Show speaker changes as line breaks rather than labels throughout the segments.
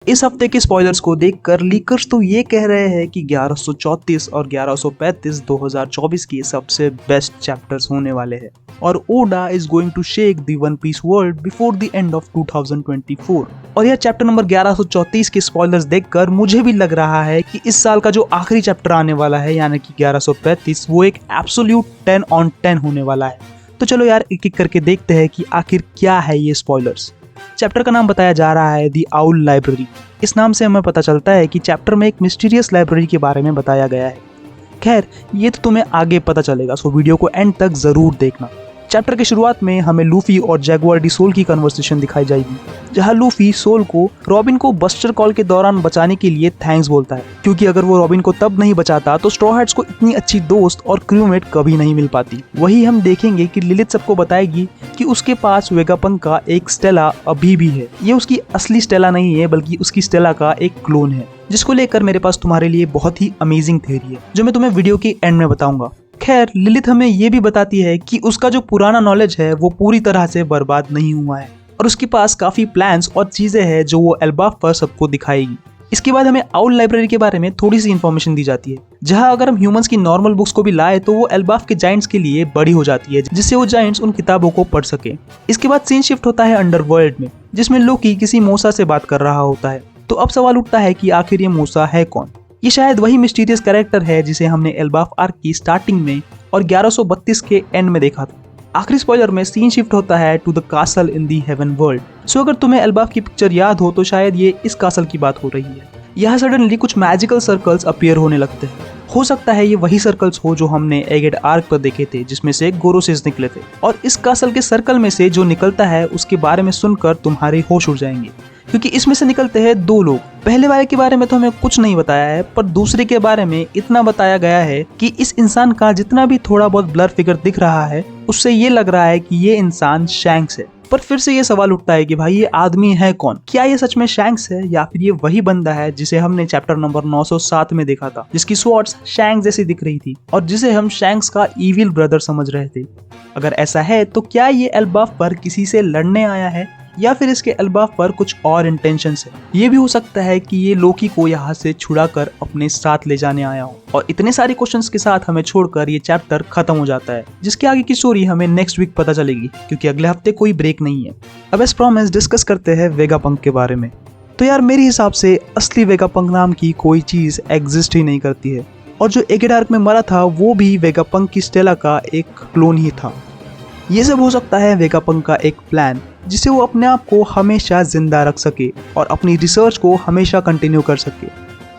इस हफ्ते के स्पॉयलर्स को देखकर लीकर्स तो ये कह रहे हैं कि 1134 और 1135 2024 की सबसे बेस्ट चैप्टर्स होने वाले हैं और Oda is going to shake the One Piece world before the end of 2024। और यह चैप्टर नंबर 1134 के स्पॉयलर्स देखकर मुझे भी लग रहा है कि इस साल का जो आखिरी चैप्टर आने वाला है यानी कि 1135 वो एक एब्सोल्यूट 10 on 10 होने वाला है। तो चलो यार एक एक करके देखते हैं कि आखिर क्या है ये स्पॉयलर्स। चैप्टर का नाम बताया जा रहा है दी आउल लाइब्रेरी। इस नाम से हमें पता चलता है कि चैप्टर में एक मिस्टीरियस लाइब्रेरी के बारे में बताया गया है। खैर ये तो तुम्हें आगे पता चलेगा, सो वीडियो को एंड तक जरूर देखना। चैप्टर की शुरुआत में हमें लूफी और जैगुआर डी सोल की कन्वर्सेशन दिखाई जाएगी, जहां लूफी सोल को रॉबिन को बस्टर कॉल के दौरान बचाने के लिए थैंक्स बोलता है, क्योंकि अगर वो रॉबिन को तब नहीं बचाता तो स्ट्रॉ हैट्स को इतनी अच्छी दोस्त और क्रूमेट कभी नहीं मिल पाती। वही हम देखेंगे कि लिलिथ सबको बताएगी कि उसके पास वेगापंक का एक स्टेला अभी भी है। ये उसकी असली स्टेला नहीं है बल्कि उसकी स्टेला का एक क्लोन है, जिसको लेकर मेरे पास तुम्हारे लिए बहुत ही अमेजिंग थ्योरी है जो मैं तुम्हें वीडियो के एंड में बताऊंगा। खैर लिलिथ हमें ये भी बताती है कि उसका जो पुराना नॉलेज है वो पूरी तरह से बर्बाद नहीं हुआ है और उसके पास काफी प्लान्स और चीजें हैं जो वो एल्बाफ पर सबको दिखाएगी। इसके बाद हमें आउल लाइब्रेरी के बारे में थोड़ी सी इन्फॉर्मेशन दी जाती है, जहां अगर हम ह्यूमंस की नॉर्मल बुक्स को भी लाए तो वो एल्बाफ के जाइंट्स के लिए बड़ी हो जाती है, जिससे वो जाइंट्स उन किताबों को पढ़ सके। इसके बाद सीन शिफ्ट होता है अंडरवर्ल्ड में, जिसमें लोकी किसी मूसा से बात कर रहा होता है। तो अब सवाल उठता है कि आखिर ये मूसा है कौन। ये शायद वही मिस्टीरियस कैरेक्टर है जिसे हमने एल्बाफ आर्क की स्टार्टिंग में और 1132 के एंड में देखा था। आखिरी स्पॉइलर में सीन शिफ्ट होता है to the castle in the heaven world. So अगर तुम्हें एल्बाफ की पिक्चर याद हो तो शायद ये इस कासल की बात हो रही है। यहाँ सडनली कुछ मैजिकल सर्कल्स अपीयर होने लगते हैं। हो सकता है ये वही सर्कल्स हो जो हमने एगेड आर्क पर देखे थे, जिसमें से गोरोसेस निकले थे। और इस कासल के सर्कल में से जो निकलता है उसके बारे में सुनकर तुम्हारे होश उड़ जाएंगे, क्योंकि इसमें से निकलते हैं दो लोग। पहले वाले के बारे में तो हमें कुछ नहीं बताया है, पर दूसरे के बारे में इतना बताया गया है कि इस इंसान का जितना भी थोड़ा बहुत ब्लर फिगर दिख रहा है उससे ये लग रहा है कि ये इंसान शैंक्स है। पर फिर से ये सवाल उठता है कि भाई ये आदमी है कौन? क्या ये सच में शैंक्स है या फिर ये वही बंदा है जिसे हमने चैप्टर नंबर 907 में देखा था, जिसकी स्वॉर्ड्स शैंक्स जैसी दिख रही थी और जिसे हम शैंक्स का इविल ब्रदर समझ रहे थे? अगर ऐसा है तो क्या ये एल्बाफ पर किसी से लड़ने आया है या फिर इसके एल्बाफ पर कुछ और इंटेंशंस है? ये भी हो सकता है कि ये लोकी को यहाँ से छुड़ाकर अपने साथ ले जाने आया हो। और इतने सारे क्वेश्चंस के साथ हमें छोड़कर ये चैप्टर खत्म हो जाता है, जिसके आगे की स्टोरी हमें नेक्स्ट वीक पता चलेगी, क्योंकि अगले हफ्ते कोई ब्रेक नहीं है। अब एज प्रॉमिस डिस्कस करते हैं वेगापंक के बारे में। तो यार मेरे हिसाब से असली वेगापंक नाम की कोई चीज एग्जिस्ट ही नहीं करती है, और जो एगेड आर्क में मरा था वो भी वेगापंक की स्टेला का एक क्लोन ही था। ये सब हो सकता है वेगापंक का एक प्लान, जिससे वो अपने आप को हमेशा जिंदा रख सके और अपनी रिसर्च को हमेशा कंटिन्यू कर सके।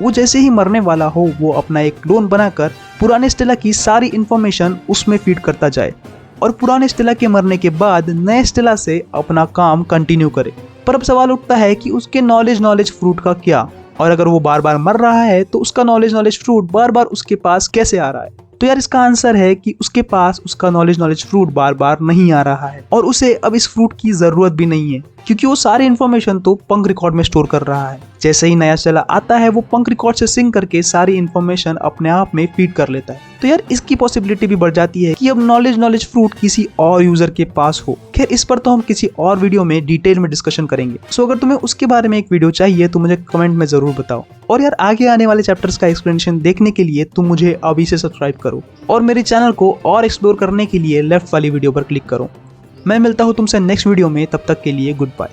वो जैसे ही मरने वाला हो वो अपना एक क्लोन बनाकर पुराने स्टेला की सारी इंफॉर्मेशन उसमें फीड करता जाए और पुराने स्टेला के मरने के बाद नए स्टेला से अपना काम कंटिन्यू करे। पर अब सवाल उठता है कि उसके नॉलेज फ्रूट का क्या, और अगर वो बार बार मर रहा है तो उसका नॉलेज फ्रूट बार बार उसके पास कैसे आ रहा है? तो यार इसका आंसर है कि उसके पास उसका नॉलेज फ्रूट बार बार नहीं आ रहा है और उसे अब इस फ्रूट की जरूरत भी नहीं है, क्योंकि वो सारी इन्फॉर्मेशन तो पंक रिकॉर्ड में स्टोर कर रहा है। जैसे ही नया स्टेला आता है वो पंक रिकॉर्ड से सिंक करके सारी इन्फॉर्मेशन अपने आप में फीड कर लेता है। तो यार इसकी पॉसिबिलिटी भी बढ़ जाती है कि अब नॉलेज फ्रूट किसी और यूजर के पास हो। खैर इस पर तो हम किसी और वीडियो में डिटेल में डिस्कशन करेंगे। सो अगर तुम्हें उसके बारे में एक वीडियो चाहिए तो मुझे कमेंट में जरूर बताओ। और यार आगे आने वाले चैप्टर्स का एक्सप्लेनेशन देखने के लिए तुम मुझे अभी से सब्सक्राइब करो और मेरे चैनल को और एक्सप्लोर करने के लिए लेफ्ट वाली वीडियो पर क्लिक करो। मैं मिलता हूँ तुमसे नेक्स्ट वीडियो में, तब तक के लिए गुड बाय।